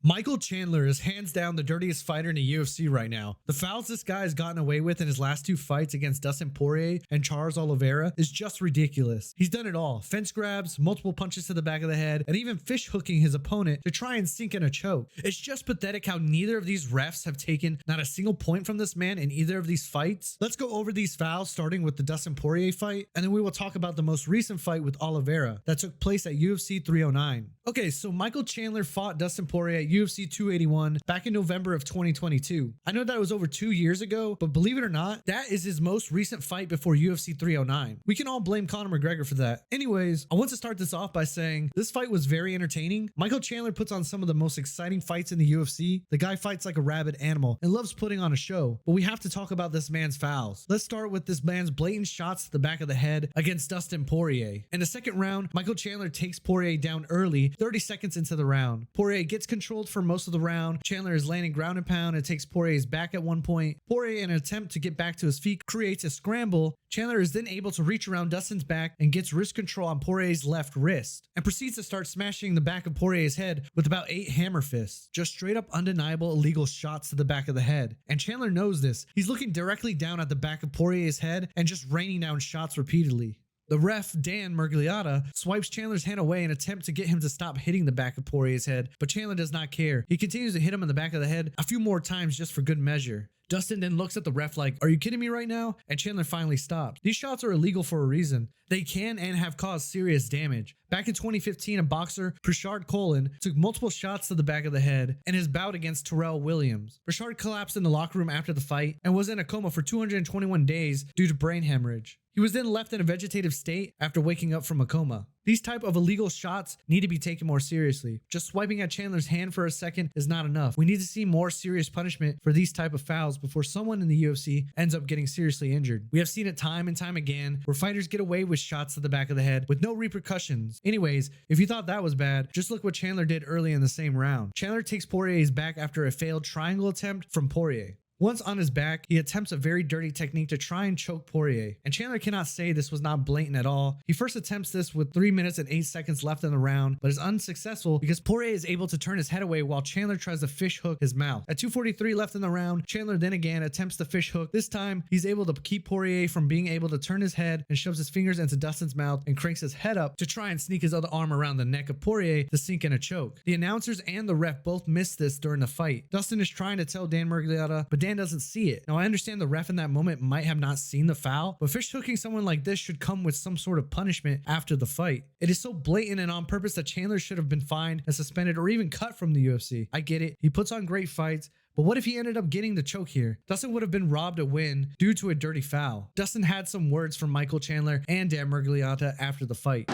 Michael Chandler is hands down the dirtiest fighter in the UFC right now. The fouls this guy has gotten away with in his last two fights against Dustin Poirier and Charles Olivera is just ridiculous. He's done it all. Fence grabs, multiple punches to the back of the head, and even fish hooking his opponent to try and sink in a choke. It's just pathetic how neither of these refs have taken not a single point from this man in either of these fights. Let's go over these fouls starting with the Dustin Poirier fight, and then we will talk about the most recent fight with Olivera that took place at UFC 309. Okay, so Michael Chandler fought Dustin Poirier at UFC 281 back in November of 2022. I know that was over 2 years ago, but believe it or not, that is his most recent fight before UFC 309. We can all blame Conor McGregor for that. Anyways, I want to start this off by saying this fight was very entertaining. Michael Chandler puts on some of the most exciting fights in the UFC. The guy fights like a rabid animal and loves putting on a show, but we have to talk about this man's fouls. Let's start with this man's blatant shots to the back of the head against Dustin Poirier. In the second round, Michael Chandler takes Poirier down early, 30 seconds into the round. Poirier gets controlled for most of the round. Chandler is landing ground and pound and takes Poirier's back at one point. Poirier, in an attempt to get back to his feet, creates a scramble. Chandler is then able to reach around Dustin's back and gets wrist control on Poirier's left wrist and proceeds to start smashing the back of Poirier's head with about 8 hammer fists. Just straight up undeniable illegal shots to the back of the head. And Chandler knows this. He's looking directly down at the back of Poirier's head and just raining down shots repeatedly. The ref, Dan Miragliotta, swipes Chandler's hand away in an attempt to get him to stop hitting the back of Poirier's head, but Chandler does not care. He continues to hit him in the back of the head a few more times just for good measure. Dustin then looks at the ref like, "Are you kidding me right now?" And Chandler finally stops. These shots are illegal for a reason. They can and have caused serious damage. Back in 2015, a boxer, Prichard Colin, took multiple shots to the back of the head in his bout against Terrell Williams. Prichard collapsed in the locker room after the fight and was in a coma for 221 days due to brain hemorrhage. He was then left in a vegetative state after waking up from a coma. These type of illegal shots need to be taken more seriously. Just swiping at Chandler's hand for a second is not enough. We need to see more serious punishment for these type of fouls before someone in the UFC ends up getting seriously injured. We have seen it time and time again where fighters get away with shots to the back of the head with no repercussions. Anyways, if you thought that was bad, just look what Chandler did early in the same round. Chandler takes Poirier's back after a failed triangle attempt from Poirier. Once on his back, he attempts a very dirty technique to try and choke Poirier, and Chandler cannot say this was not blatant at all. He first attempts this with 3 minutes and 8 seconds left in the round, but is unsuccessful because Poirier is able to turn his head away while Chandler tries to fish hook his mouth. At 2:43 left in the round, Chandler then again attempts the fish hook. This time, he's able to keep Poirier from being able to turn his head and shoves his fingers into Dustin's mouth and cranks his head up to try and sneak his other arm around the neck of Poirier to sink in a choke. The announcers and the ref both missed this during the fight. Dustin is trying to tell Dan Miragliotta, but Dan doesn't see it. Now, I understand the ref in that moment might have not seen the foul, but fish hooking someone like this should come with some sort of punishment after the fight. It is so blatant and on purpose that Chandler should have been fined and suspended or even cut from the UFC. I get it. He puts on great fights, but what if he ended up getting the choke here? Dustin would have been robbed a win due to a dirty foul. Dustin had some words from Michael Chandler and Dan Miragliotta after the fight.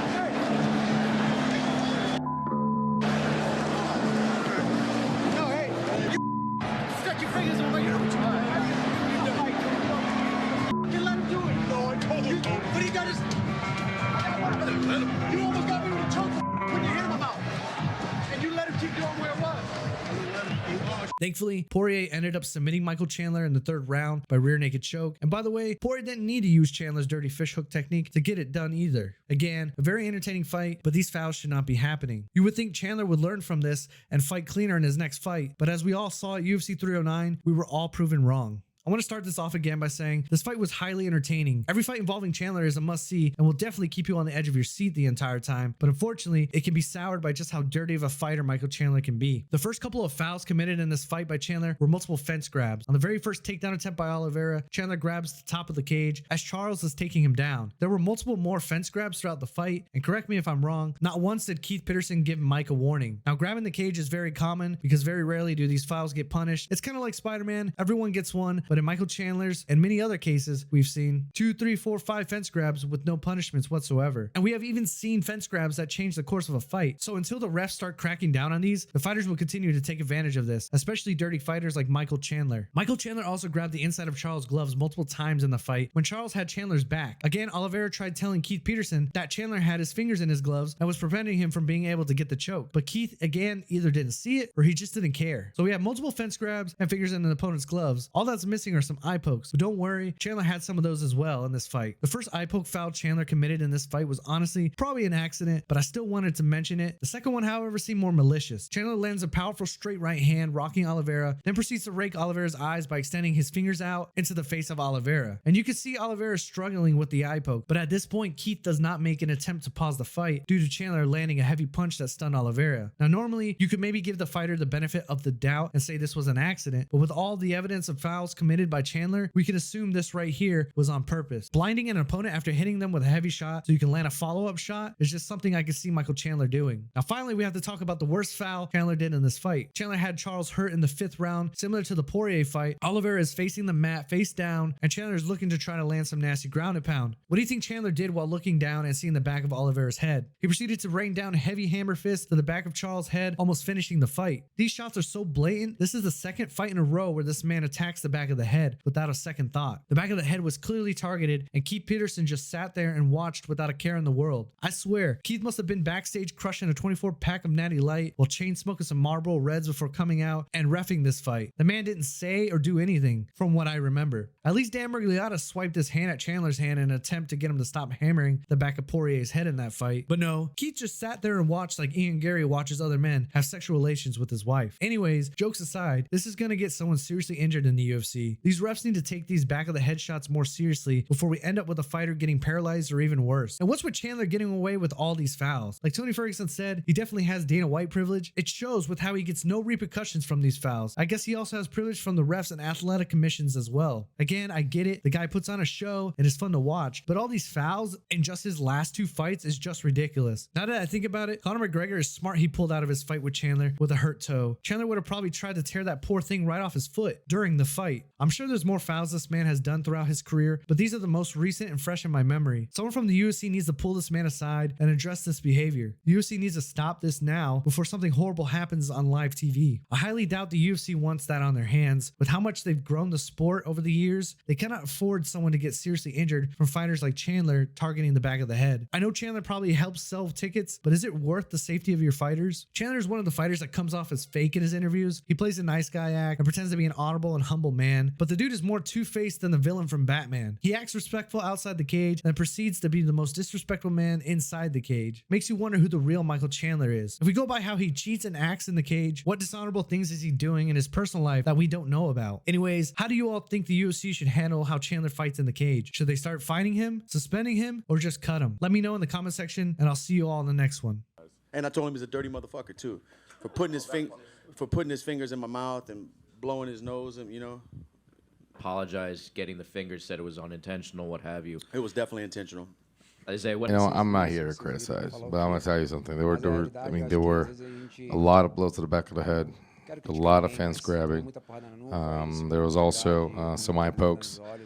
You almost got me with a choke when you hit him out. And you let him keep going where it was. Thankfully, Poirier ended up submitting Michael Chandler in the third round by rear naked choke. And by the way, Poirier didn't need to use Chandler's dirty fish hook technique to get it done either. Again, a very entertaining fight, but these fouls should not be happening. You would think Chandler would learn from this and fight cleaner in his next fight, but as we all saw at UFC 309, we were all proven wrong. I want to start this off again by saying this fight was highly entertaining. Every fight involving Chandler is a must-see and will definitely keep you on the edge of your seat the entire time, but unfortunately, it can be soured by just how dirty of a fighter Michael Chandler can be. The first couple of fouls committed in this fight by Chandler were multiple fence grabs. On the very first takedown attempt by Olivera, Chandler grabs the top of the cage as Charles is taking him down. There were multiple more fence grabs throughout the fight, and correct me if I'm wrong, not once did Keith Peterson give Mike a warning. Now, grabbing the cage is very common because very rarely do these fouls get punished. It's kind of like Spider-Man, everyone gets one, but in Michael Chandler's and many other cases, we've seen 2, 3, 4, 5 fence grabs with no punishments whatsoever. And we have even seen fence grabs that change the course of a fight. So until the refs start cracking down on these, the fighters will continue to take advantage of this, especially dirty fighters like Michael Chandler. Michael Chandler also grabbed the inside of Charles' gloves multiple times in the fight when Charles had Chandler's back. Again, Olivera tried telling Keith Peterson that Chandler had his fingers in his gloves and was preventing him from being able to get the choke. But Keith, again, either didn't see it or he just didn't care. So we have multiple fence grabs and fingers in an opponent's gloves. All that's missing missing are some eye pokes, but don't worry, Chandler had some of those as well in this fight. The first eye poke foul Chandler committed in this fight was honestly probably an accident, but I still wanted to mention it. The second one, however, seemed more malicious. Chandler lands a powerful straight right hand, rocking Olivera, then proceeds to rake Olivera's eyes by extending his fingers out into the face of Olivera. And you can see Olivera struggling with the eye poke, but at this point, Keith does not make an attempt to pause the fight due to Chandler landing a heavy punch that stunned Olivera. Now, normally, you could maybe give the fighter the benefit of the doubt and say this was an accident, but with all the evidence of fouls committed by Chandler, we can assume this right here was on purpose. Blinding an opponent after hitting them with a heavy shot so you can land a follow-up shot is just something I could see Michael Chandler doing. Now, finally, we have to talk about the worst foul Chandler did in this fight. Chandler had Charles hurt in the 5th round, similar to the Poirier fight. Olivera is facing the mat face down, and Chandler is looking to try to land some nasty ground and pound. What do you think Chandler did while looking down and seeing the back of Olivera's head? He proceeded to rain down heavy hammer fists to the back of Charles' head, almost finishing the fight. These shots are so blatant. This is the second fight in a row where this man attacks the back of the head without a second thought. The back of the head was clearly targeted, and Keith Peterson just sat there and watched without a care in the world. I swear, Keith must have been backstage crushing a 24-pack of Natty Light while chain smoking some Marlboro Reds before coming out and reffing this fight. The man didn't say or do anything, from what I remember. At least Dan Miragliotta swiped his hand at Chandler's hand in an attempt to get him to stop hammering the back of Poirier's head in that fight. But no, Keith just sat there and watched like Ian Gary watches other men have sexual relations with his wife. Anyways, jokes aside, this is gonna get someone seriously injured in the UFC. These refs need to take these back of the head shots more seriously before we end up with a fighter getting paralyzed or even worse. And what's with Chandler getting away with all these fouls? Like Tony Ferguson said, he definitely has Dana White privilege. It shows with how he gets no repercussions from these fouls. I guess he also has privilege from the refs and athletic commissions as well. Again, I get it. The guy puts on a show and it's fun to watch, but all these fouls in just his last 2 fights is just ridiculous. Now that I think about it, Conor McGregor is smart. He pulled out of his fight with Chandler with a hurt toe. Chandler would have probably tried to tear that poor thing right off his foot during the fight. I'm sure there's more fouls this man has done throughout his career, but these are the most recent and fresh in my memory. Someone from the UFC needs to pull this man aside and address this behavior. The UFC needs to stop this now before something horrible happens on live TV. I highly doubt the UFC wants that on their hands. With how much they've grown the sport over the years, they cannot afford someone to get seriously injured from fighters like Chandler targeting the back of the head. I know Chandler probably helps sell tickets, but is it worth the safety of your fighters? Chandler is one of the fighters that comes off as fake in his interviews. He plays a nice guy act and pretends to be an honorable and humble man, but the dude is more two-faced than the villain from Batman. He acts respectful outside the cage and proceeds to be the most disrespectful man inside the cage. Makes you wonder who the real Michael Chandler is. If we go by how he cheats and acts in the cage, what dishonorable things is he doing in his personal life that we don't know about? Anyways, how do you all think the UFC should handle how Chandler fights in the cage? Should they start fighting him, suspending him, or just cut him? Let me know in the comment section, and I'll see you all in the next one. And I told him he's a dirty motherfucker too, for putting his fingers in my mouth and blowing his nose, and you know. Apologized, getting the fingers, said it was unintentional, what have you. It was definitely intentional. Isaiah, what I'm not here to criticize, but I'm gonna tell you something. There were a lot of blows to the back of the head, a lot of fence grabbing. There was also some eye pokes.